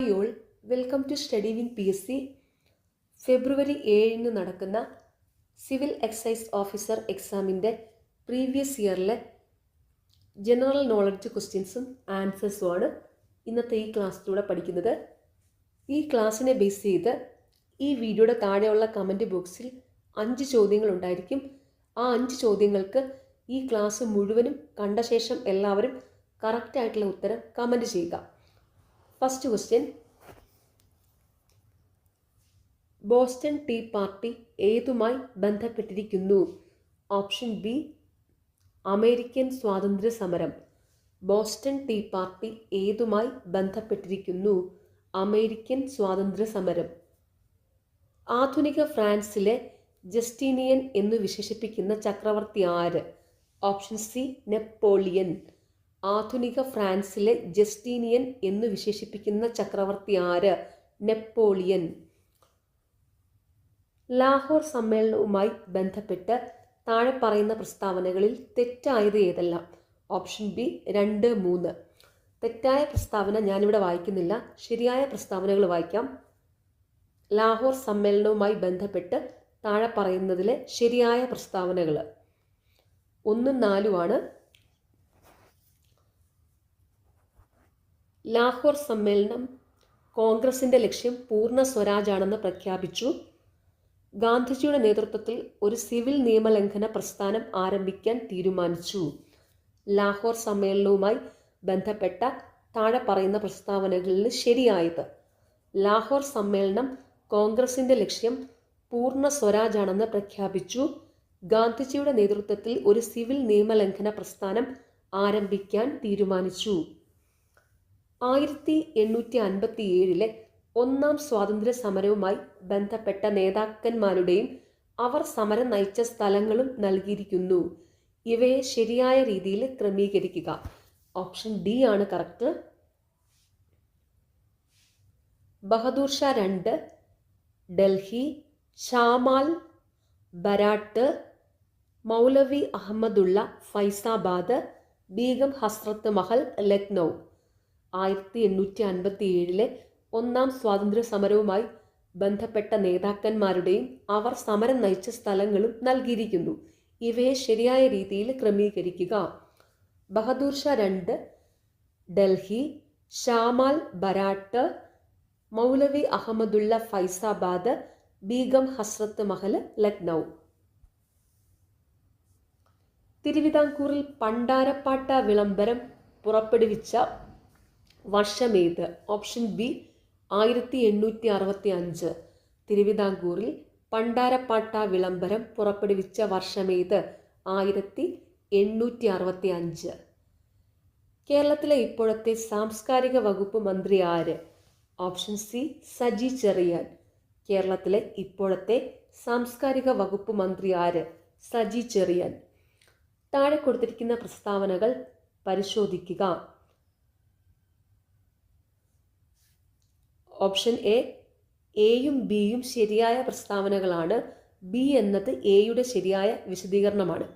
Y'all welcome to study wing PSC. ഫെബ്രുവരി 7 നടക്കുന്ന civil excise officer എക്സാമിൻ്റെ പ്രീവിയസ് ഇയറിലെ ജനറൽ നോളജ് ക്വസ്റ്റ്യൻസും ആൻസേഴ്സുമാണ് ഇന്നത്തെ ഈ ക്ലാസ്സിലൂടെ പഠിക്കുന്നത്. ഈ ക്ലാസ്സിനെ ബേസ് ചെയ്ത് ഈ വീഡിയോയുടെ താഴെയുള്ള കമൻറ്റ് ബോക്സിൽ 5 ചോദ്യങ്ങൾ ഉണ്ടായിരിക്കും. ആ 5 ചോദ്യങ്ങൾക്ക് ഈ ക്ലാസ് മുഴുവനും കണ്ട ശേഷം എല്ലാവരും കറക്റ്റായിട്ടുള്ള ഉത്തരം കമൻറ്റ് ചെയ്യുക. First question, Boston tea party ഏതുമായി ബന്ധപ്പെട്ടിരിക്കുന്നു? ഓപ്ഷൻ ബി, അമേരിക്കൻ സ്വാതന്ത്ര്യ സമരം. ബോസ്റ്റൺ ടീ പാർട്ടി ഏതുമായി ബന്ധപ്പെട്ടിരിക്കുന്നു? അമേരിക്കൻ സ്വാതന്ത്ര്യ സമരം. ആധുനിക ഫ്രാൻസിലെ ജസ്റ്റീനിയൻ എന്നു വിശേഷിപ്പിക്കുന്ന ചക്രവർത്തി ആര്? Option C, Napoleon. ആധുനിക ഫ്രാൻസിലെ ജസ്റ്റീനിയൻ എന്നു വിശേഷിപ്പിക്കുന്ന ചക്രവർത്തി ആര്? നെപ്പോളിയൻ. ലാഹോർ സമ്മേളനവുമായി ബന്ധപ്പെട്ട് താഴെ പറയുന്ന പ്രസ്താവനകളിൽ തെറ്റായത് ഏതെല്ലാം? Option B 2, 3. തെറ്റായ പ്രസ്താവന ഞാനിവിടെ വായിക്കുന്നില്ല, ശരിയായ പ്രസ്താവനകൾ വായിക്കാം. ലാഹോർ സമ്മേളനവുമായി ബന്ധപ്പെട്ട് താഴെ പറയുന്നതിലെ ശരിയായ പ്രസ്താവനകൾ 1, 4 ആണ്. ലാഹോർ സമ്മേളനം കോൺഗ്രസിൻ്റെ ലക്ഷ്യം പൂർണ്ണ സ്വരാജാണെന്ന് പ്രഖ്യാപിച്ചു. ഗാന്ധിജിയുടെ നേതൃത്വത്തിൽ ഒരു സിവിൽ നിയമലംഘന പ്രസ്ഥാനം ആരംഭിക്കാൻ തീരുമാനിച്ചു. ലാഹോർ സമ്മേളനവുമായി ബന്ധപ്പെട്ട താഴെ പറയുന്ന പ്രസ്താവനകളിൽ ശരിയായത്: ലാഹോർ സമ്മേളനം കോൺഗ്രസിൻ്റെ ലക്ഷ്യം പൂർണ്ണ സ്വരാജാണെന്ന് പ്രഖ്യാപിച്ചു. ഗാന്ധിജിയുടെ നേതൃത്വത്തിൽ ഒരു സിവിൽ നിയമലംഘന പ്രസ്ഥാനം ആരംഭിക്കാൻ തീരുമാനിച്ചു. 1857 ഒന്നാം സ്വാതന്ത്ര്യ സമരവുമായി ബന്ധപ്പെട്ട നേതാക്കന്മാരുടെയും അവർ സമരം നയിച്ച സ്ഥലങ്ങളും നൽകിയിരിക്കുന്നു. ഇവയെ ശരിയായ രീതിയിൽ ക്രമീകരിക്കുക. ഓപ്ഷൻ ഡി ആണ് കറക്റ്റ്. ബഹദൂർ ഷാ 2 ഡൽഹി, ഷാമാൽ ബരാട്ട്, മൗലവി അഹമ്മദുള്ള ഫൈസാബാദ്, ബീഗം ഹസ്രത്ത് മഹൽ ലക്നൗ. 1857 ഒന്നാം സ്വാതന്ത്ര്യ സമരവുമായി ബന്ധപ്പെട്ട നേതാക്കന്മാരുടെയും അവർ സമരം നയിച്ച സ്ഥലങ്ങളും നൽകിയിരിക്കുന്നു. ഇവയെ ശരിയായ രീതിയിൽ ക്രമീകരിക്കുക. ബഹദൂർ ഷാ 2 ഡൽഹി, ഷാമാൽ ബരാട്ട്, മൗലവി അഹമ്മദുള്ള ഫൈസാബാദ്, ബീഗം ഹസ്രത്ത് മഹൽ ലക്നൗ. തിരുവിതാംകൂറിൽ പണ്ടാരപ്പാട്ട വിളംബരം പുറപ്പെടുവിച്ച വർഷമേത്? Option B 1865. തിരുവിതാംകൂറിൽ പണ്ടാരപ്പാട്ട വിളംബരം പുറപ്പെടുവിച്ച വർഷമേത്? 1865. കേരളത്തിലെ ഇപ്പോഴത്തെ സാംസ്കാരിക വകുപ്പ് മന്ത്രി ആര്? Option C, Saji Cheriyan. കേരളത്തിലെ ഇപ്പോഴത്തെ സാംസ്കാരിക വകുപ്പ് മന്ത്രി ആര്? സജി ചെറിയാൻ. താഴെ കൊടുത്തിരിക്കുന്ന പ്രസ്താവനകൾ പരിശോധിക്കുക. ഓപ്ഷൻ എയും ബിയും ശരിയായ പ്രസ്താവനകളാണ്. ബി എന്നത് എയുടെ ശരിയായ വിശദീകരണമാണ്.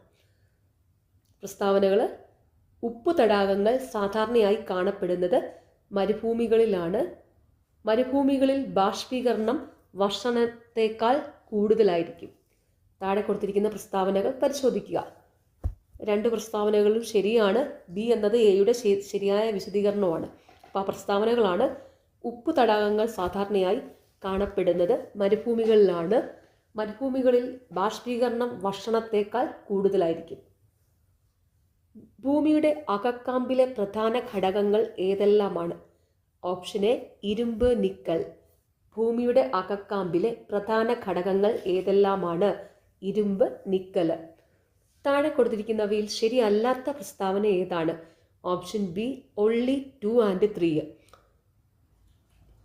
പ്രസ്താവനകൾ: ഉപ്പു തടാകങ്ങൾ സാധാരണയായി കാണപ്പെടുന്നത് മരുഭൂമികളിലാണ്. മരുഭൂമികളിൽ ബാഷ്പീകരണം വർഷണത്തേക്കാൾ കൂടുതലായിരിക്കും. താഴെ കൊടുത്തിരിക്കുന്ന പ്രസ്താവനകൾ പരിശോധിക്കുക. 2 പ്രസ്താവനകളും ശരിയാണ്. ബി എന്നത് എയുടെ ശരിയായ വിശദീകരണമാണ്. അപ്പോൾ ആ പ്രസ്താവനകളാണ്: ഉപ്പു തടാകങ്ങൾ സാധാരണയായി കാണപ്പെടുന്നത് മരുഭൂമികളിലാണ്. മരുഭൂമികളിൽ ബാഷ്പീകരണം വർഷണത്തേക്കാൾ കൂടുതലായിരിക്കും. ഭൂമിയുടെ അകക്കാമ്പിലെ പ്രധാന ഘടകങ്ങൾ ഏതെല്ലാമാണ്? ഓപ്ഷൻ എ, ഇരുമ്പ്, നിക്കൽ. ഭൂമിയുടെ അകക്കാമ്പിലെ പ്രധാന ഘടകങ്ങൾ ഏതെല്ലാമാണ്? ഇരുമ്പ്, നിക്കൽ. താഴെ കൊടുത്തിരിക്കുന്നവയിൽ ശരിയല്ലാത്ത പ്രസ്താവന ഏതാണ്? Option B, only 2 and 3.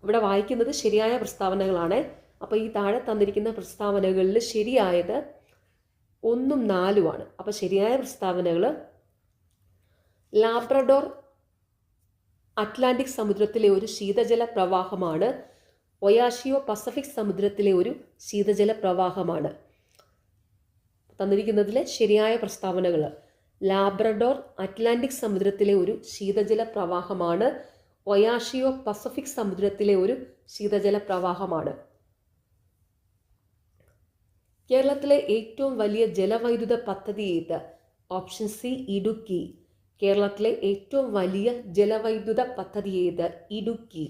ഇവിടെ വായിക്കുന്നത് ശരിയായ പ്രസ്താവനകളാണ്. അപ്പോൾ ഈ താഴെ തന്നിരിക്കുന്ന പ്രസ്താവനകളിൽ ശരിയായത് 1, 4 ആണ്. അപ്പോൾ ശരിയായ പ്രസ്താവനകൾ: ലാബ്രഡോർ അറ്റ്ലാന്റിക് സമുദ്രത്തിലെ ഒരു ശീതജല പ്രവാഹമാണ്. ഒയാഷിയോ പസഫിക് സമുദ്രത്തിലെ ഒരു ശീതജല പ്രവാഹമാണ്. തന്നിരിക്കുന്നതിലെ ശരിയായ പ്രസ്താവനകൾ: ലാബ്രഡോർ അറ്റ്ലാന്റിക് സമുദ്രത്തിലെ ഒരു ശീതജല പ്രവാഹമാണ്. ഒയാഷിയോ പസഫിക് സമുദ്രത്തിലെ ഒരു ശീതജല പ്രവാഹമാണ്. കേരളത്തിലെ ഏറ്റവും വലിയ ജലവൈദ്യുത പദ്ധതി ഏത്? Option C Idukki. കേരളത്തിലെ ഏറ്റവും വലിയ ജലവൈദ്യുത പദ്ധതി ഏത്? ഇടുക്കി.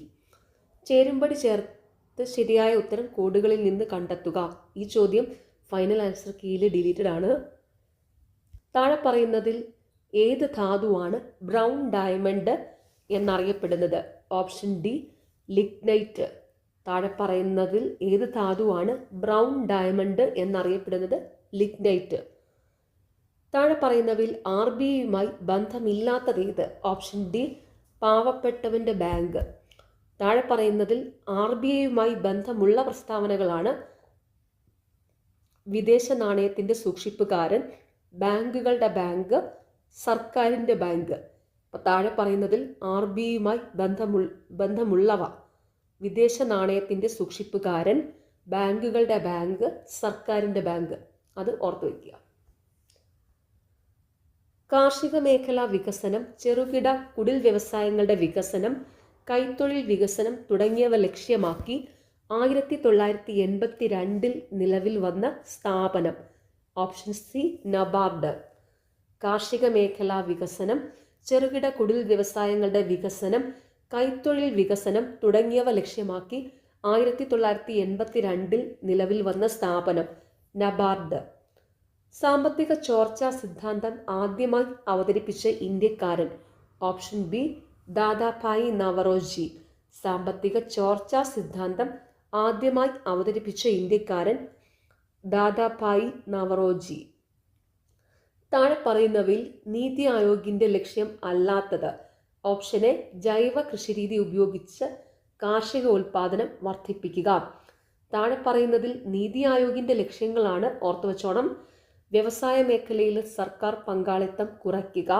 ചേരുംപടി ചേർത്ത് ശരിയായ ഉത്തരം കോഡുകളിൽ നിന്ന് കണ്ടെത്തുക. ഈ ചോദ്യം ഫൈനൽ ആൻസർ കീയിൽ ഡിലീറ്റഡ് ആണ്. താഴെ പറയുന്നതിൽ ഏത് ധാതുവാണ് ബ്രൗൺ ഡയമണ്ട് എന്നറിയപ്പെടുന്നത്? Option D lignite. താഴെ പറയുന്നതിൽ ഏത് ധാതുവാണ് ബ്രൗൺ ഡയമണ്ട് എന്നറിയപ്പെടുന്നത്? ലിഗ്നൈറ്റ്. താഴെ പറയുന്നവയിൽ RBIയുമായി ബന്ധമില്ലാത്തതേത്? ഓപ്ഷൻ ഡി പാവപ്പെട്ടവന്റെ ബാങ്ക്. താഴെ പറയുന്നതിൽ RBIയുമായി ബന്ധമുള്ള പ്രസ്താവനകളാണ് വിദേശ നാണയത്തിന്റെ സൂക്ഷിപ്പുകാരൻ, ബാങ്കുകളുടെ ബാങ്ക്, സർക്കാരിന്റെ ബാങ്ക്. അപ്പോൾ താഴെ പറയുന്നതിൽ RBIയുമായി ബന്ധമുള്ളവ വിദേശ നാണയത്തിന്റെ സൂക്ഷിപ്പുകാരൻ, ബാങ്കുകളുടെ ബാങ്ക്, സർക്കാരിന്റെ ബാങ്ക്. അത് ഓർത്തു വയ്ക്കുക. കാർഷിക മേഖലാ വികസനം, ചെറുകിട കുടിൽ വ്യവസായങ്ങളുടെ വികസനം, കൈത്തൊഴിൽ വികസനം തുടങ്ങിയവ ലക്ഷ്യമാക്കി 1982 നിലവിൽ വന്ന സ്ഥാപനം? Option C NABARD. കാർഷിക മേഖലാ വികസനം, ചെറുകിട കുടിൽ വ്യവസായങ്ങളുടെ വികസനം, കൈത്തൊഴിൽ വികസനം തുടങ്ങിയവ ലക്ഷ്യമാക്കി 1982 നിലവിൽ വന്ന സ്ഥാപനം? നബാർഡ്. സാമ്പത്തിക ചോർച്ചാ സിദ്ധാന്തം ആദ്യമായി അവതരിപ്പിച്ച ഇന്ത്യക്കാരൻ? Option B Dadabhai Naoroji. സാമ്പത്തിക ചോർച്ചാ സിദ്ധാന്തം ആദ്യമായി അവതരിപ്പിച്ച ഇന്ത്യക്കാരൻ ദാദാഭായി നവറോജി. താഴെ പറയുന്നവയിൽ നീതി ആയോഗിന്റെ ലക്ഷ്യം അല്ലാത്തത്? ഓപ്ഷൻ എ ജൈവ കൃഷിരീതി ഉപയോഗിച്ച് കാർഷിക ഉൽപാദനം വർദ്ധിപ്പിക്കുക. താഴെ പറയുന്നതിൽ നീതി ആയോഗിന്റെ ലക്ഷ്യങ്ങളാണ് ഓർത്തുവച്ചോണം. വ്യവസായ മേഖലയിൽ സർക്കാർ പങ്കാളിത്തം കുറയ്ക്കുക,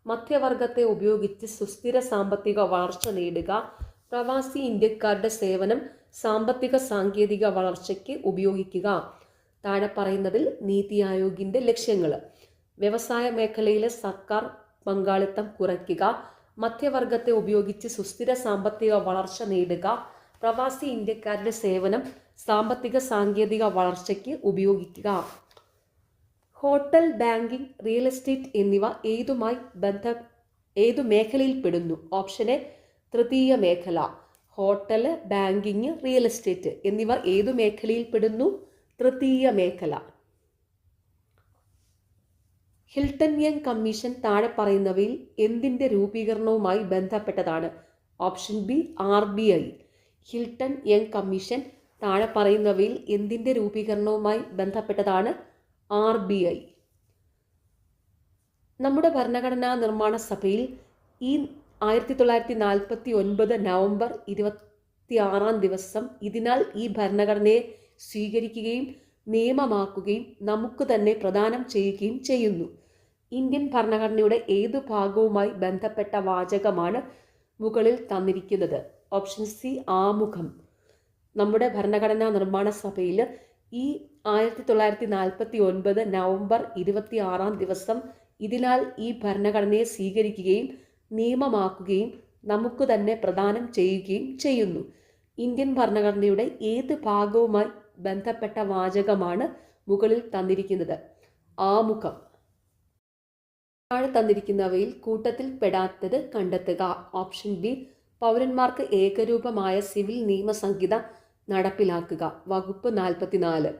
മധ്യവർഗത്തെ ഉപയോഗിച്ച് സുസ്ഥിര സാമ്പത്തിക വളർച്ച നേടുക, പ്രവാസി ഇന്ത്യക്കാരുടെ സേവനം സാമ്പത്തിക സാങ്കേതിക വളർച്ചയ്ക്ക് ഉപയോഗിക്കുക. താഴെ പറയുന്നതിൽ നീതി ആയോഗിന്റെ ലക്ഷ്യങ്ങൾ: വ്യവസായ മേഖലയിലെ സർക്കാർ പങ്കാളിത്തം കുറയ്ക്കുക, മധ്യവർഗത്തെ ഉപയോഗിച്ച് സുസ്ഥിര സാമ്പത്തിക വളർച്ച നേടുക, പ്രവാസി ഇന്ത്യക്കാരുടെ സേവനം സാമ്പത്തിക സാങ്കേതിക വളർച്ചയ്ക്ക് ഉപയോഗിക്കുക. ഹോട്ടൽ, ബാങ്കിംഗ്, റിയൽ എസ്റ്റേറ്റ് എന്നിവ ഏതു മേഖലയിൽ പെടുന്നു? ഓപ്ഷൻ എ തൃതീയ മേഖല. ഹോട്ടൽ, ബാങ്കിങ്, റിയൽ എസ്റ്റേറ്റ് എന്നിവ ഏതു മേഖലയിൽ പെടുന്നു? തൃതീയ മേഖല. ഹിൽട്ടൺ യങ് കമ്മീഷൻ താഴെ പറയുന്നവയിൽ എന്തിൻ്റെ രൂപീകരണവുമായി ബന്ധപ്പെട്ടതാണ്? Option B RBI. Hilton young commission താഴെ പറയുന്നവയിൽ എന്തിൻ്റെ രൂപീകരണവുമായി ബന്ധപ്പെട്ടതാണ്? RBI. നമ്മുടെ ഭരണഘടനാ നിർമ്മാണ സഭയിൽ ഈ 1949 നവംബർ 26 ഇതിനാൽ ഈ ഭരണഘടനയെ സ്വീകരിക്കുകയും നിയമമാക്കുകയും നമുക്ക് തന്നെ പ്രദാനം ചെയ്യുകയും ചെയ്യുന്നു. ഇന്ത്യൻ ഭരണഘടനയുടെ ഏതു ഭാഗവുമായി ബന്ധപ്പെട്ട വാചകമാണ് മുകളിൽ തന്നിരിക്കുന്നത്? ഓപ്ഷൻ സി ആമുഖം. നമ്മുടെ ഭരണഘടനാ നിർമ്മാണ സഭയിൽ ഈ 1949 നവംബർ 26 ഇതിനാൽ ഈ ഭരണഘടനയെ സ്വീകരിക്കുകയും നിയമമാക്കുകയും നമുക്ക് തന്നെ പ്രദാനം ചെയ്യുകയും ചെയ്യുന്നു. ഇന്ത്യൻ ഭരണഘടനയുടെ ഏത് ഭാഗവുമായി ബന്ധപ്പെട്ട വാചകമാണ് മുകളിൽ തന്നിരിക്കുന്നത്? ആമുഖം. താഴെ തന്നിരിക്കുന്നവയിൽ കൂട്ടത്തിൽ പെടാത്തത് കണ്ടെത്തുക. ഓപ്ഷൻ ബി പൗരന്മാർക്ക് ഏകരൂപമായ സിവിൽ നിയമസംഹിത നടപ്പിലാക്കുക. വകുപ്പ് 44.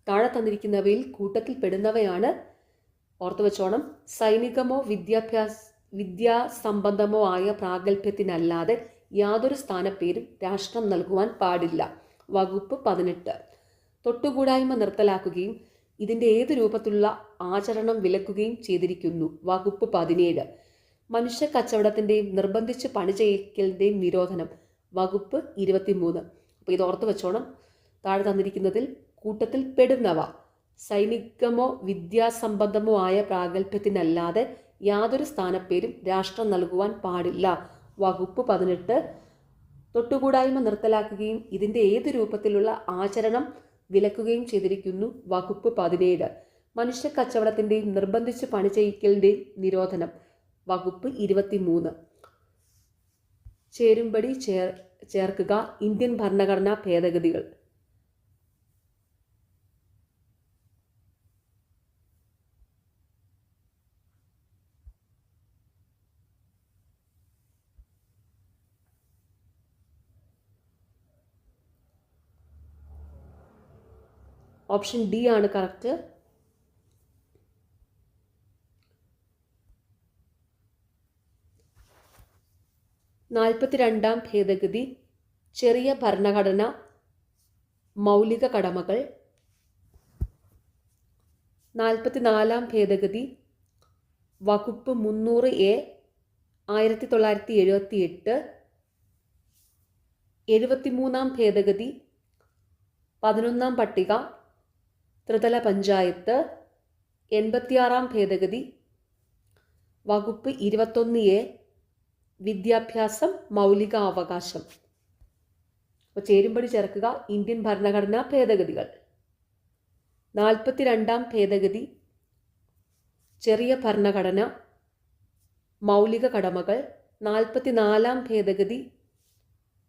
താഴെ തന്നിരിക്കുന്നവയിൽ കൂട്ടത്തിൽ പെടുന്നവയാണ്, ഓർത്തുവച്ചോണം, സൈനികമോ വിദ്യാസംബന്ധമോ ആയ പ്രാഗൽഭ്യത്തിനല്ലാതെ യാതൊരു സ്ഥാനപ്പേരും രാഷ്ട്രം നൽകുവാൻ പാടില്ല. വകുപ്പ് 18. തൊട്ടുകൂടായ്മ നിർത്തലാക്കുകയും ഇതിൻ്റെ ഏത് രൂപത്തിലുള്ള ആചരണം വിലക്കുകയും ചെയ്തിരിക്കുന്നു. വകുപ്പ് 17. മനുഷ്യ കച്ചവടത്തിൻ്റെയും നിർബന്ധിച്ച് പണി ചെയ്യിക്കലിൻ്റെയും നിരോധനം. വകുപ്പ് 23. അപ്പോൾ ഇത് ഓർത്ത് വെച്ചോണം. താഴെ തന്നിരിക്കുന്നതിൽ കൂട്ടത്തിൽ പെടുന്നവ സൈനികമോ വിദ്യാസംബന്ധമോ ആയ പ്രാഗൽഭ്യത്തിനല്ലാതെ യാതൊരു സ്ഥാനപ്പേരും രാഷ്ട്രം നൽകുവാൻ പാടില്ല. വകുപ്പ് 18. തൊട്ടുകൂടായ്മ നിർത്തലാക്കുകയും ഇതിൻ്റെ ഏത് രൂപത്തിലുള്ള ആചരണം വിലക്കുകയും ചെയ്തിരിക്കുന്നു. വകുപ്പ് 17. മനുഷ്യ കച്ചവടത്തിൻ്റെയും നിർബന്ധിച്ച് പണി ചെയ്യിക്കലിൻ്റെയും നിരോധനം. വകുപ്പ് 23. ചേരുംപടി ചേർക്കുക ഇന്ത്യൻ ഭരണഘടനാ ഭേദഗതികൾ. ഓപ്ഷൻ ഡി ആണ് കറക്റ്റ്. നാൽപ്പത്തിരണ്ടാം ഭേദഗതി ചെറിയ ഭരണഘടന മൗലിക കടമകൾ. 44-ാം ഭേദഗതി വകുപ്പ് 300A 1978. 73-ാം ഭേദഗതി 11-ാം പട്ടിക ത്രിതല പഞ്ചായത്ത്. 86-ാം ഭേദഗതി വകുപ്പ് 21A വിദ്യാഭ്യാസം മൗലിക അവകാശം. അപ്പോൾ ചേരുംപടി ചേർക്കുക ഇന്ത്യൻ ഭരണഘടനാ ഭേദഗതികൾ. 42-ാം ഭേദഗതി ചെറിയ ഭരണഘടന മൗലിക കടമകൾ. 44-ാം ഭേദഗതി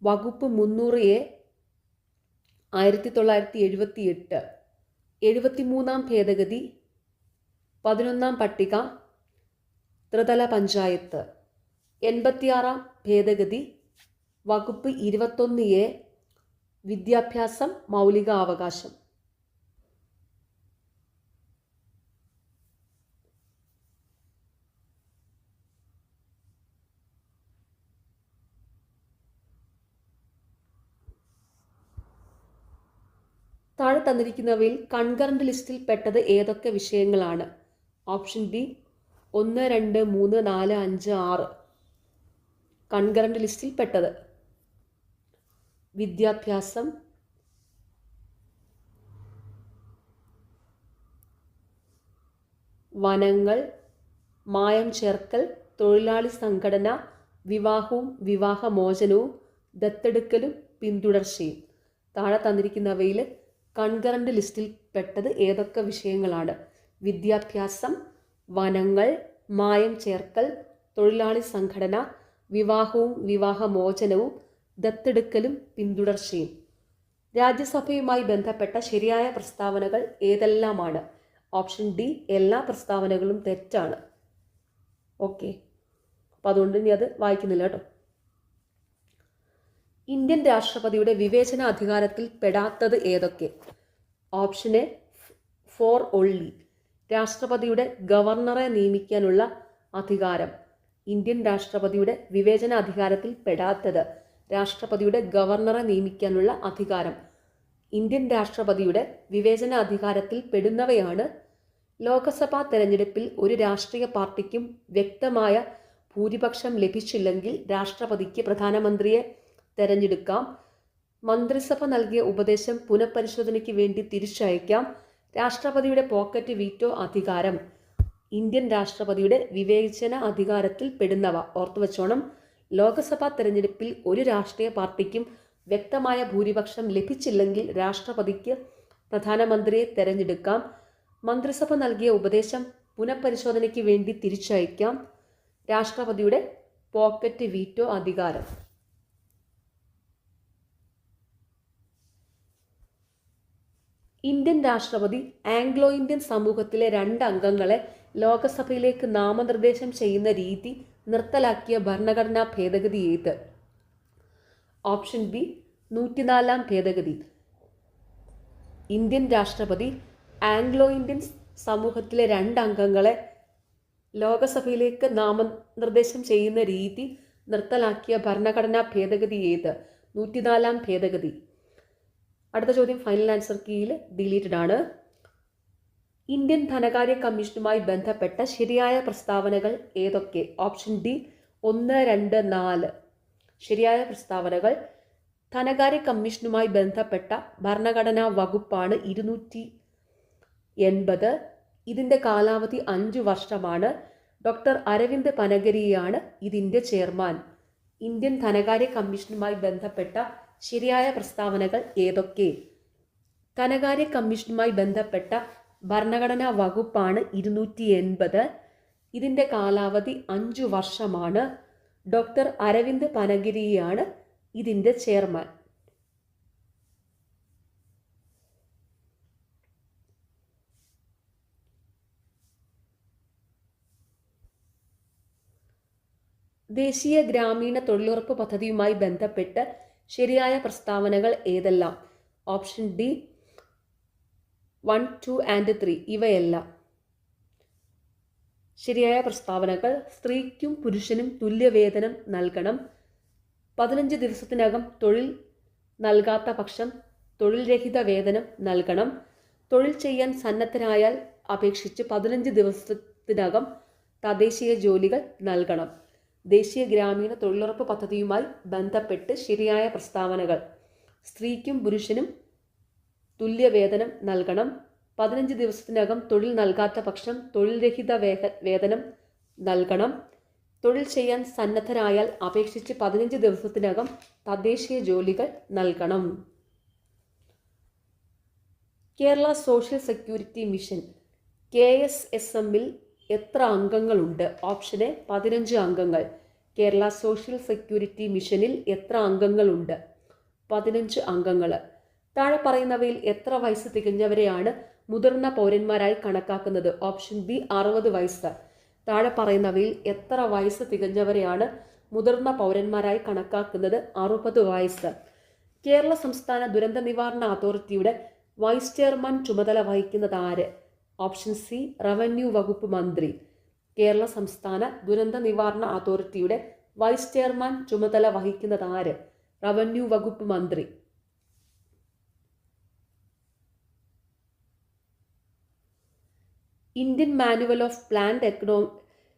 വകുപ്പ് 300A 1978. 73-ാം ഭേദഗതി 11-ാം പട്ടിക ത്രിതല പഞ്ചായത്ത്. 86-ാം ഭേദഗതി വകുപ്പ് 21A വിദ്യാഭ്യാസം മൗലിക അവകാശം. താഴെ തന്നിരിക്കുന്നവയിൽ കൺകറന്റ് ലിസ്റ്റിൽ പെട്ടത് ഏതൊക്കെ വിഷയങ്ങളാണ്? Option B 1, 2, 3, 4, 5, 6. കൺകറന്റ് ലിസ്റ്റിൽ പെട്ടത് വിദ്യാഭ്യാസം, വനങ്ങൾ, മായം ചേർക്കൽ, തൊഴിലാളി സംഘടന, വിവാഹവും വിവാഹമോചനവും, ദത്തെടുക്കലും പിന്തുടർച്ചയും. താഴെ തന്നിരിക്കുന്നവയിൽ കൺകറന്റ് ലിസ്റ്റിൽ പെട്ടത് ഏതൊക്കെ വിഷയങ്ങളാണ്? വിദ്യാഭ്യാസം, വനങ്ങൾ, മായം ചേർക്കൽ, തൊഴിലാളി സംഘടന, വിവാഹവും വിവാഹമോചനവും, ദത്തെടുക്കലും പിന്തുടർച്ചയും. രാജ്യസഭയുമായി ബന്ധപ്പെട്ട ശരിയായ പ്രസ്താവനകൾ ഏതെല്ലാമാണ്? ഓപ്ഷൻ ഡി എല്ലാ പ്രസ്താവനകളും തെറ്റാണ്. ഓക്കെ, അപ്പം അതുകൊണ്ട് ഇനി അത് വായിക്കുന്നില്ല കേട്ടോ. ഇന്ത്യൻ രാഷ്ട്രപതിയുടെ വിവേചന അധികാരത്തിൽ പെടാത്തത് ഏതൊക്കെ? ഓപ്ഷൻ എ 4 only രാഷ്ട്രപതിയുടെ ഗവർണറെ നിയമിക്കാനുള്ള അധികാരം. ഇന്ത്യൻ രാഷ്ട്രപതിയുടെ വിവേചന അധികാരത്തിൽ പെടാത്തത് രാഷ്ട്രപതിയുടെ ഗവർണറെ നിയമിക്കാനുള്ള അധികാരം. ഇന്ത്യൻ രാഷ്ട്രപതിയുടെ വിവേചന അധികാരത്തിൽ പെടുന്നവയാണ് ലോക്സഭാ തെരഞ്ഞെടുപ്പിൽ ഒരു രാഷ്ട്രീയ പാർട്ടിക്കും വ്യക്തമായ ഭൂരിപക്ഷം ലഭിച്ചില്ലെങ്കിൽ രാഷ്ട്രപതിക്ക് പ്രധാനമന്ത്രിയെ തെരഞ്ഞെടുക്കാം, മന്ത്രിസഭ നൽകിയ ഉപദേശം പുനഃപരിശോധനയ്ക്ക് വേണ്ടി തിരിച്ചയക്കാം, രാഷ്ട്രപതിയുടെ പോക്കറ്റ് വീറ്റോ അധികാരം. ഇന്ത്യൻ രാഷ്ട്രപതിയുടെ വിവേചന അധികാരത്തിൽ പെടുന്നവ ഓർത്തുവച്ചോണം. ലോക്സഭാ തെരഞ്ഞെടുപ്പിൽ ഒരു രാഷ്ട്രീയ പാർട്ടിക്കും വ്യക്തമായ ഭൂരിപക്ഷം ലഭിച്ചില്ലെങ്കിൽ രാഷ്ട്രപതിക്ക് പ്രധാനമന്ത്രിയെ തെരഞ്ഞെടുക്കാം, മന്ത്രിസഭ നൽകിയ ഉപദേശം പുനഃപരിശോധനയ്ക്ക് വേണ്ടി തിരിച്ചയക്കാം, രാഷ്ട്രപതിയുടെ പോക്കറ്റ് വീറ്റോ അധികാരം. ഇന്ത്യൻ രാഷ്ട്രപതി ആംഗ്ലോ ഇന്ത്യൻ സമൂഹത്തിലെ 2 അംഗങ്ങളെ ലോക്സഭയിലേക്ക് നാമനിർദ്ദേശം ചെയ്യുന്ന രീതി നിർത്തലാക്കിയ ഭരണഘടനാ ഭേദഗതി ഏത്? ഓപ്ഷൻ ബി 104-ാം ഭേദഗതി. ഇന്ത്യൻ രാഷ്ട്രപതി ആംഗ്ലോ ഇന്ത്യൻ സമൂഹത്തിലെ 2 അംഗങ്ങളെ ലോക്സഭയിലേക്ക് നാമനിർദ്ദേശം ചെയ്യുന്ന രീതി നിർത്തലാക്കിയ ഭരണഘടനാ ഭേദഗതി ഏത്? 104-ാം ഭേദഗതി. അടുത്ത ചോദ്യം ഫൈനൽ ആൻസർ കീയിൽ ഡിലീറ്റഡ് ആണ്. ഇന്ത്യൻ ധനകാര്യ കമ്മീഷനുമായി ബന്ധപ്പെട്ട ശരിയായ പ്രസ്താവനകൾ ഏതൊക്കെ? Option D 1, 2, 4. ശരിയായ പ്രസ്താവനകൾ: ധനകാര്യ കമ്മീഷനുമായി ബന്ധപ്പെട്ട ഭരണഘടനാ വകുപ്പാണ് 280. ഇതിൻ്റെ കാലാവധി 5 വർഷമാണ്. ഡോക്ടർ അരവിന്ദ് പനഗരിയാണ് ഇതിൻ്റെ ചെയർമാൻ. ഇന്ത്യൻ ധനകാര്യ കമ്മീഷനുമായി ബന്ധപ്പെട്ട ശരിയായ പ്രസ്താവനകൾ ഏതൊക്കെ? ധനകാര്യ കമ്മീഷനുമായി ബന്ധപ്പെട്ട ഭരണഘടനാ വകുപ്പാണ് 280. ഇതിൻ്റെ കാലാവധി 5 വർഷമാണ്. ഡോക്ടർ അരവിന്ദ് പനഗിരിയാണ് ഇതിൻ്റെ ചെയർമാൻ. ദേശീയ ഗ്രാമീണ തൊഴിലുറപ്പ് പദ്ധതിയുമായി ബന്ധപ്പെട്ട് ശരിയായ പ്രസ്താവനകൾ ഏതെല്ലാം? ഓപ്ഷൻ ഡി 1, 2 and 3 ഇവയെല്ലാം. ശരിയായ പ്രസ്താവനകൾ: സ്ത്രീക്കും പുരുഷനും തുല്യവേതനം നൽകണം. 15 ദിവസത്തിനകം തൊഴിൽ നൽകാത്ത പക്ഷം തൊഴിൽ രഹിത വേതനം നൽകണം. തൊഴിൽ ചെയ്യാൻ സന്നദ്ധരായാൽ അപേക്ഷിച്ച് 15 ദിവസത്തിനകം തദ്ദേശീയ ജോലികൾ നൽകണം. ദേശീയ ഗ്രാമീണ തൊഴിലുറപ്പ് പദ്ധതിയുമായി ബന്ധപ്പെട്ട് ശരിയായ പ്രസ്താവനകൾ: സ്ത്രീക്കും പുരുഷനും തുല്യവേതനം നൽകണം. 15 ദിവസത്തിനകം തൊഴിൽ നൽകാത്ത പക്ഷം തൊഴിൽ രഹിത വേതനം നൽകണം. തൊഴിൽ ചെയ്യാൻ സന്നദ്ധരായാൽ അപേക്ഷിച്ച് 15 ദിവസത്തിനകം തദ്ദേശീയ ജോലികൾ നൽകണം. കേരള സോഷ്യൽ സെക്യൂരിറ്റി മിഷൻ KSSM-ൽ എത്ര അംഗങ്ങളുണ്ട്? ഓപ്ഷൻ എ 15 അംഗങ്ങൾ. കേരള സോഷ്യൽ സെക്യൂരിറ്റി മിഷനിൽ എത്ര അംഗങ്ങളുണ്ട്? 15 അംഗങ്ങൾ. താഴെ പറയുന്നവയിൽ എത്ര വയസ്സ് തികഞ്ഞവരെയാണ് മുതിർന്ന പൗരന്മാരായി കണക്കാക്കുന്നത്? ഓപ്ഷൻ ബി 60 വയസ്സ്. താഴെ പറയുന്നവയിൽ എത്ര വയസ്സ് തികഞ്ഞവരെയാണ് മുതിർന്ന പൗരന്മാരായി കണക്കാക്കുന്നത്? 60 വയസ്സ്. കേരള സംസ്ഥാന ദുരന്ത നിവാരണ അതോറിറ്റിയുടെ വൈസ് ചെയർമാൻ ചുമതല വഹിക്കുന്നത് ആര്? ഓപ്ഷൻ സി റവന്യൂ വകുപ്പ് മന്ത്രി. കേരള സംസ്ഥാന ദുരന്ത നിവാരണ അതോറിറ്റിയുടെ വൈസ് ചെയർമാൻ ചുമതല വഹിക്കുന്നത് ആര്? റവന്യൂ വകുപ്പ് മന്ത്രി. Indian manual of plant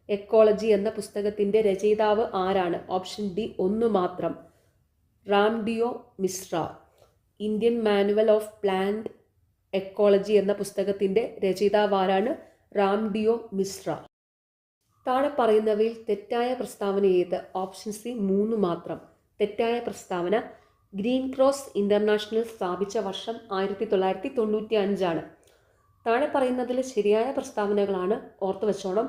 ecology എന്ന പുസ്തകത്തിൻ്റെ രചയിതാവ് ആരാണ്? ഓപ്ഷൻ ഡി 1 മാത്രം, Ramdeo Mishra. Indian manual of plant ecology എന്ന പുസ്തകത്തിൻ്റെ രചയിതാവ് ആരാണ്? റാംഡിയോ മിശ്ര. താഴെ പറയുന്നവയിൽ തെറ്റായ പ്രസ്താവന ഏത്? ഓപ്ഷൻ സി 3 മാത്രം. തെറ്റായ പ്രസ്താവന: ഗ്രീൻ ക്രോസ് ഇന്റർനാഷണൽ സ്ഥാപിച്ച വർഷം 1995 താഴെ പറയുന്നതിൽ ശരിയായ പ്രസ്താവനകളാണ്. ഓർത്തു വെച്ചോണം.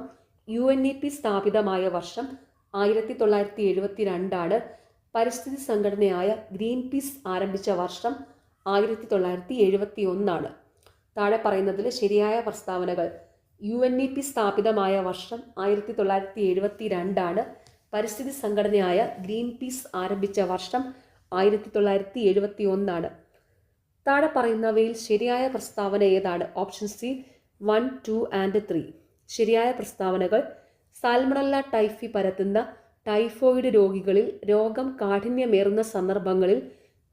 UNEP സ്ഥാപിതമായ വർഷം 1972 പരിസ്ഥിതി സംഘടനയായ ഗ്രീൻ പീസ് ആരംഭിച്ച വർഷം 1971 താഴെ പറയുന്നതിൽ ശരിയായ പ്രസ്താവനകൾ: UNEP സ്ഥാപിതമായ വർഷം 1972 പരിസ്ഥിതി സംഘടനയായ ഗ്രീൻ പീസ് ആരംഭിച്ച വർഷം 1971 താഴെ പറയുന്നവയിൽ ശരിയായ പ്രസ്താവന ഏതാണ്? Option C 1, 2 and 3. ശരിയായ പ്രസ്താവനകൾ: സാൽമണല്ല ടൈഫി പരത്തുന്ന ടൈഫോയിഡ് രോഗികളിൽ രോഗം കാഠിന്യമേറുന്ന സന്ദർഭങ്ങളിൽ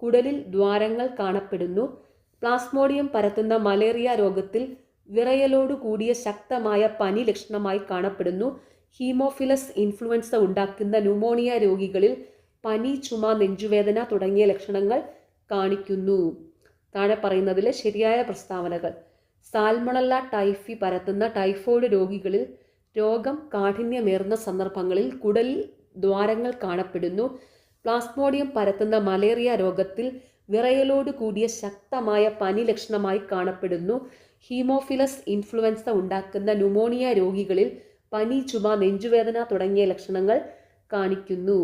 കുടലിൽ ദ്വാരങ്ങൾ കാണപ്പെടുന്നു. പ്ലാസ്മോഡിയം പരത്തുന്ന മലേറിയ രോഗത്തിൽ വിറയലോട് കൂടിയ ശക്തമായ പനി ലക്ഷണമായി കാണപ്പെടുന്നു. ഹീമോഫിലസ് ഇൻഫ്ലുവൻസ ഉണ്ടാക്കുന്ന ന്യൂമോണിയ രോഗികളിൽ പനി, ചുമ, നെഞ്ചുവേദന തുടങ്ങിയ ലക്ഷണങ്ങൾ കാണിക്കുന്നു. താഴെ പറയുന്നതിലെ ശരിയായ പ്രസ്താവനകൾ: സാൽമണല്ല ടൈഫി പരത്തുന്ന ടൈഫോയിഡ് രോഗികളിൽ രോഗം കാഠിന്യമേറുന്ന സന്ദർഭങ്ങളിൽ കുടലിൽ ദ്വാരങ്ങൾ കാണപ്പെടുന്നു. പ്ലാസ്മോഡിയം പരത്തുന്ന മലേറിയ രോഗത്തിൽ വിറയലോട് കൂടിയ ശക്തമായ പനി ലക്ഷണമായി കാണപ്പെടുന്നു. ഹീമോഫിലസ് ഇൻഫ്ലുവൻസ ഉണ്ടാക്കുന്ന ന്യൂമോണിയ രോഗികളിൽ പനി, ചുമ, നെഞ്ചുവേദന തുടങ്ങിയ ലക്ഷണങ്ങൾ കാണിക്കുന്നു.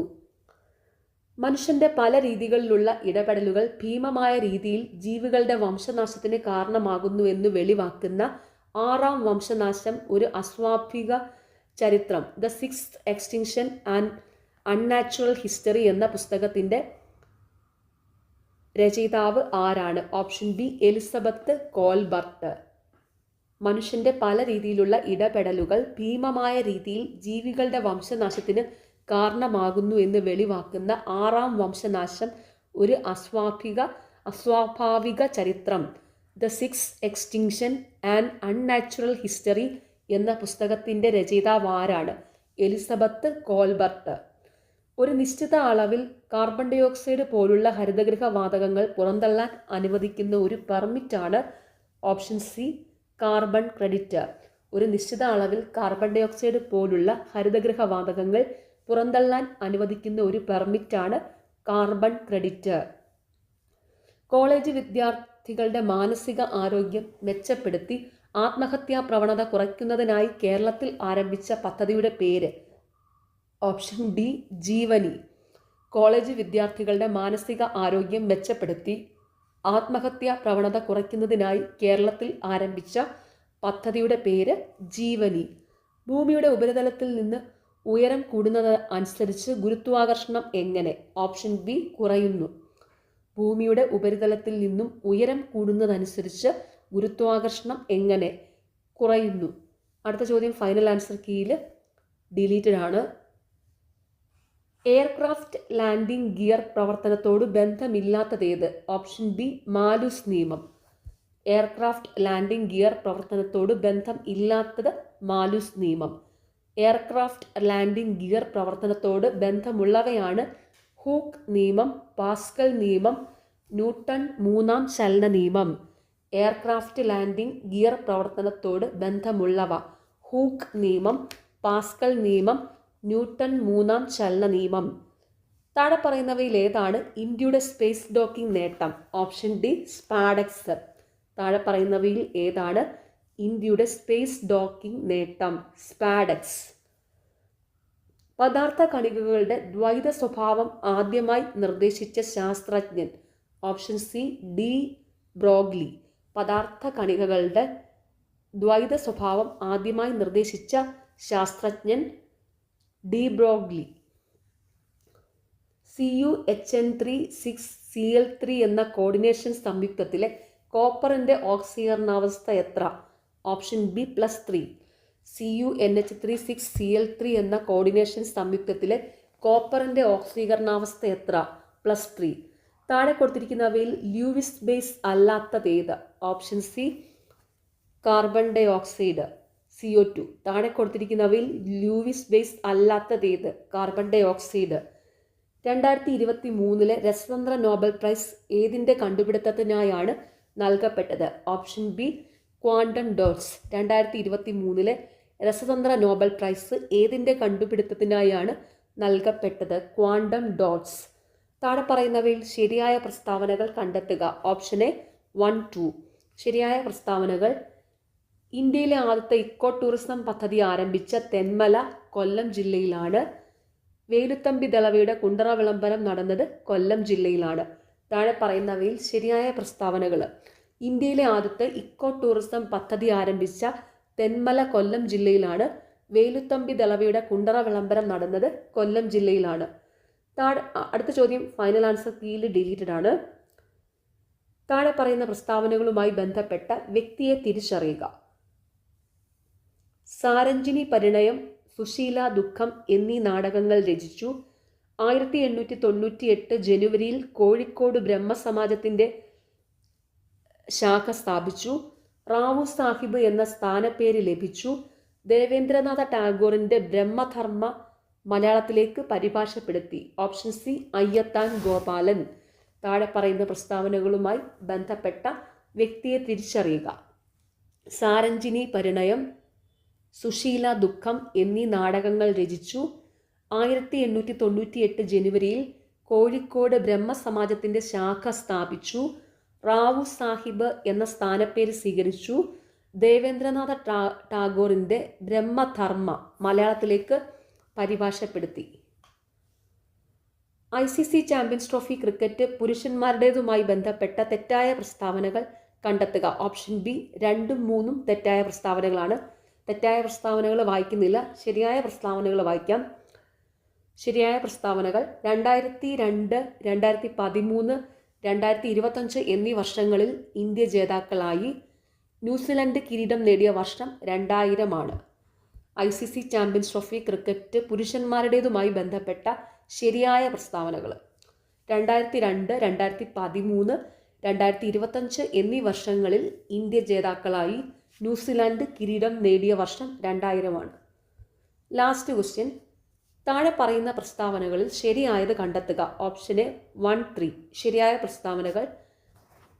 മനുഷ്യന്റെ പല രീതികളിലുള്ള ഇടപെടലുകൾ ഭീമമായ രീതിയിൽ ജീവികളുടെ വംശനാശത്തിന് കാരണമാകുന്നുവെന്ന് വെളിവാക്കുന്ന 6ാം വംശനാശം ഒരു അസ്വാഭാവിക ചരിത്രം, the 6th extinction and unnatural history എന്ന പുസ്തകത്തിൻ്റെ രചയിതാവ് ആരാണ്? Option B Elizabeth കോൾബർട്ട്. മനുഷ്യന്റെ പല രീതിയിലുള്ള ഇടപെടലുകൾ ഭീമമായ രീതിയിൽ ജീവികളുടെ വംശനാശത്തിന് കാരണമാകുന്നു എന്ന് വെളിവാക്കുന്ന 6ാം വംശനാശം ഒരു അസ്വാഭാവിക ചരിത്രം, the 6th extinction and unnatural history എന്ന പുസ്തകത്തിൻ്റെ രചയിതാവ് ആരാണ്? എലിസബത്ത് കോൾബർട്ട്. ഒരു നിശ്ചിത അളവിൽ കാർബൺ ഡൈ ഓക്സൈഡ് പോലുള്ള ഹരിതഗൃഹ വാതകങ്ങൾ പുറന്തള്ളാൻ അനുവദിക്കുന്ന ഒരു പെർമിറ്റാണ് ഓപ്ഷൻ സി കാർബൺ ക്രെഡിറ്റ്. ഒരു നിശ്ചിത അളവിൽ കാർബൺ ഡൈ ഓക്സൈഡ് പോലുള്ള ഹരിതഗൃഹ വാതകങ്ങൾ പുറന്തള്ളാൻ അനുവദിക്കുന്ന ഒരു പെർമിറ്റാണ് കാർബൺ ക്രെഡിറ്റ്. കോളേജ് വിദ്യാർത്ഥികളുടെ മാനസിക ആരോഗ്യം മെച്ചപ്പെടുത്തി ആത്മഹത്യാ പ്രവണത കുറയ്ക്കുന്നതിനായി കേരളത്തിൽ ആരംഭിച്ച പദ്ധതിയുടെ പേര്? Option D Jeevani. കോളേജ് വിദ്യാർത്ഥികളുടെ മാനസിക ആരോഗ്യം മെച്ചപ്പെടുത്തി ആത്മഹത്യാ പ്രവണത കുറയ്ക്കുന്നതിനായി കേരളത്തിൽ ആരംഭിച്ച പദ്ധതിയുടെ പേര് ജീവനി. ഭൂമിയുടെ ഉപരിതലത്തിൽ നിന്ന് ഉയരം കൂടുന്നത് അനുസരിച്ച് ഗുരുത്വാകർഷണം എങ്ങനെ? ഓപ്ഷൻ ബി കുറയുന്നു. ഭൂമിയുടെ ഉപരിതലത്തിൽ നിന്നും ഉയരം കൂടുന്നതനുസരിച്ച് ഗുരുത്വാകർഷണം എങ്ങനെ? കുറയുന്നു. അടുത്ത ചോദ്യം ഫൈനൽ ആൻസർ കീയിൽ ഡിലീറ്റഡ് ആണ്. എയർക്രാഫ്റ്റ് ലാൻഡിംഗ് ഗിയർ പ്രവർത്തനത്തോട് ബന്ധമില്ലാത്തതേത്? ഓപ്ഷൻ ബി മാലൂസ് നിയമം. എയർക്രാഫ്റ്റ് ലാൻഡിംഗ് ഗിയർ പ്രവർത്തനത്തോട് ബന്ധം ഇല്ലാത്തത് മാലൂസ് നിയമം. എയർക്രാഫ്റ്റ് ലാൻഡിംഗ് ഗിയർ പ്രവർത്തനത്തോട് ബന്ധമുള്ളവയാണ് ഹൂക്ക് നിയമം, പാസ്കൽ നിയമം, ന്യൂട്ടൺ മൂന്നാം ചലന നിയമം. എയർക്രാഫ്റ്റ് ലാൻഡിംഗ് ഗിയർ പ്രവർത്തനത്തോട് ബന്ധമുള്ളവ ഹൂക്ക് നിയമം, പാസ്കൽ നിയമം, ന്യൂട്ടൺ മൂന്നാം ചലന നിയമം. താഴെ പറയുന്നവയിൽ ഏതാണ് ഇന്ത്യയുടെ സ്പേസ് ഡോക്കിംഗ് നേട്ടം? Option D SpaDeX. താഴെ പറയുന്നവയിൽ ഏതാണ് ഇന്ത്യയുടെ സ്പേസ് ഡോക്കിംഗ് നേട്ടം? സ്പാഡെക്സ്. പദാർത്ഥ കണികകളുടെ ദ്വൈത സ്വഭാവം ആദ്യമായി നിർദ്ദേശിച്ച ശാസ്ത്രജ്ഞൻ? Option C de Broglie. പദാർത്ഥ കണികകളുടെ ദ്വൈത സ്വഭാവം ആദ്യമായി നിർദ്ദേശിച്ച ശാസ്ത്രജ്ഞൻ ഡി ബ്രോഗ്ലി. CuHN3 6Cl3 എന്ന കോർഡിനേഷൻ സംയുക്തത്തിലെ കോപ്പറിന്റെ ഓക്സീകരണാവസ്ഥ എത്ര? Option B +3. CuNH3 6Cl3 എന്ന കോർഡിനേഷൻ സംയുക്തത്തിലെ കോപ്പറിന്റെ ഓക്സീകരണാവസ്ഥ എത്ര? +3. താഴെ കൊടുത്തിരിക്കുന്നവയിൽ ലൂയിസ് ബേസ് അല്ലാത്തതേത്? Option C carbon dioxide CO2. താഴെ കൊടുത്തിരിക്കുന്നവയിൽ ലൂയിസ് ബേസ് അല്ലാത്തതേത്? Carbon dioxide. 2023 രസതന്ത്ര നോബൽ പ്രൈസ് ഏതിൻ്റെ കണ്ടുപിടുത്തത്തിനായാണ് നൽകപ്പെട്ടത്? Option B quantum dots. 2023 രസതന്ത്ര നോബൽ പ്രൈസ് ഏതിൻ്റെ കണ്ടുപിടുത്തത്തിനായാണ് നൽകപ്പെട്ടത്? Quantum dots. താഴെ പറയുന്നവയിൽ ശരിയായ പ്രസ്താവനകൾ കണ്ടെത്തുക. Option A 1, 2. ശരിയായ പ്രസ്താവനകൾ: ഇന്ത്യയിലെ ആദ്യത്തെ ഇക്കോ ടൂറിസം പദ്ധതി ആരംഭിച്ച തെന്മല കൊല്ലം ജില്ലയിലാണ്. വേലുത്തമ്പി ദളവയുടെ കുണ്ടറ വിളംബരം നടന്നത് കൊല്ലം ജില്ലയിലാണ്. താഴെ പറയുന്നവയിൽ ശരിയായ പ്രസ്താവനകൾ: ഇന്ത്യയിലെ ആദ്യത്തെ ഇക്കോ ടൂറിസം പദ്ധതി ആരംഭിച്ച തെന്മല കൊല്ലം ജില്ലയിലാണ്. വേലുത്തമ്പി ദളവയുടെ കുണ്ടറ വിളംബരം നടന്നത് കൊല്ലം ജില്ലയിലാണ്. അടുത്ത ചോദ്യം ഫൈനൽ ആൻസർ കീയിൽ ഡിലീറ്റഡ് ആണ്. താഴെ പറയുന്ന പ്രസ്താവനകളുമായി ബന്ധപ്പെട്ട വ്യക്തിയെ തിരിച്ചറിയുക. സാരഞ്ജിനി പരിണയം, സുശീല ദുഃഖം എന്നീ നാടകങ്ങൾ രചിച്ചു. 1898 ജനുവരിയിൽ കോഴിക്കോട് ബ്രഹ്മസമാജത്തിൻ്റെ ശാഖ സ്ഥാപിച്ചു. റാവു സാഹിബ് എന്ന സ്ഥാനപ്പേര് ലഭിച്ചു. ദേവേന്ദ്രനാഥ ടാഗോറിൻ്റെ ബ്രഹ്മധർമ്മ മലയാളത്തിലേക്ക് പരിഭാഷപ്പെടുത്തി. Option C Ayyathan Gopalan. താഴെ പറയുന്ന പ്രസ്താവനകളുമായി ബന്ധപ്പെട്ട വ്യക്തിയെ തിരിച്ചറിയുക. സാരഞ്ജിനി പരിണയം, സുശീല ദുഃഖം എന്നീ നാടകങ്ങൾ രചിച്ചു. 1898 ജനുവരിയിൽ കോഴിക്കോട് ബ്രഹ്മസമാജത്തിൻ്റെ ശാഖ സ്ഥാപിച്ചു. റാവു സാഹിബ് എന്ന സ്ഥാനപ്പേര് സ്വീകരിച്ചു. ദേവേന്ദ്രനാഥ ടാഗോറിൻ്റെ ബ്രഹ്മധർമ്മ മലയാളത്തിലേക്ക് പരിഭാഷപ്പെടുത്തി. ICC ചാമ്പ്യൻസ് ട്രോഫി ക്രിക്കറ്റ് പുരുഷന്മാരുടേതുമായി ബന്ധപ്പെട്ട തെറ്റായ പ്രസ്താവനകൾ കണ്ടെത്തുക. ഓപ്ഷൻ ബി 2ഉം 3ഉം തെറ്റായ പ്രസ്താവനകളാണ്. തെറ്റായ പ്രസ്താവനകൾ വായിക്കുന്നില്ല, ശരിയായ പ്രസ്താവനകൾ വായിക്കാം. ശരിയായ പ്രസ്താവനകൾ: 2002, 2013, 2025 എന്നീ വർഷങ്ങളിൽ ഇന്ത്യ ജേതാക്കളായി. ന്യൂസിലൻഡ് കിരീടം നേടിയ വർഷം 2000 ICC ചാമ്പ്യൻസ് ട്രോഫി ക്രിക്കറ്റ് പുരുഷന്മാരുടേതുമായി ബന്ധപ്പെട്ട ശരിയായ പ്രസ്താവനകൾ: 2002, 2013, 2025 എന്നീ വർഷങ്ങളിൽ ഇന്ത്യ ജേതാക്കളായി. ന്യൂസിലാൻഡ് കിരീടം നേടിയ വർഷം 2000. ലാസ്റ്റ് ക്വസ്റ്റ്യൻ: താഴെ പറയുന്ന പ്രസ്താവനകളിൽ ശരിയായത് കണ്ടെത്തുക. Option A 1, 3. ശരിയായ പ്രസ്താവനകൾ: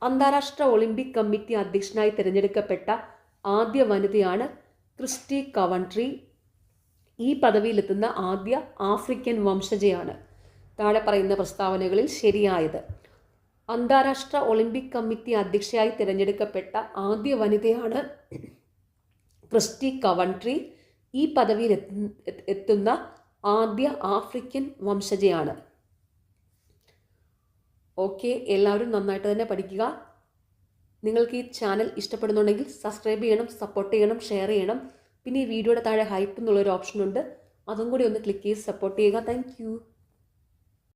അന്താരാഷ്ട്ര ഒളിമ്പിക് കമ്മിറ്റി അധ്യക്ഷനായി തിരഞ്ഞെടുക്കപ്പെട്ട ആദ്യ വനിതയാണ് ക്രിസ്റ്റി കവൻട്രി. ഈ പദവിയിലെത്തുന്ന ആദ്യ ആഫ്രിക്കൻ വംശജയാണ്. താഴെ പറയുന്ന പ്രസ്താവനകളിൽ ശരിയായത്: അന്താരാഷ്ട്ര ഒളിമ്പിക് കമ്മിറ്റി അധ്യക്ഷയായി തിരഞ്ഞെടുക്കപ്പെട്ട ആദ്യ വനിതയാണ് ക്രിസ്റ്റി കവൻട്രി. ഈ പദവിയിൽ എത്തുന്ന ആദ്യ ആഫ്രിക്കൻ വംശജയാണ്. ഓക്കെ, എല്ലാവരും നന്നായിട്ട് തന്നെ പഠിക്കുക. നിങ്ങൾക്ക് ഈ ചാനൽ ഇഷ്ടപ്പെടുന്നുണ്ടെങ്കിൽ സബ്സ്ക്രൈബ് ചെയ്യണം, സപ്പോർട്ട് ചെയ്യണം, ഷെയർ ചെയ്യണം. പിന്നെ ഈ വീഡിയോയുടെ താഴെ ഹൈപ്പ് എന്നുള്ളൊരു ഓപ്ഷൻ ഉണ്ട്, അതും കൂടി ഒന്ന് ക്ലിക്ക് ചെയ്ത് സപ്പോർട്ട് ചെയ്യുക. താങ്ക്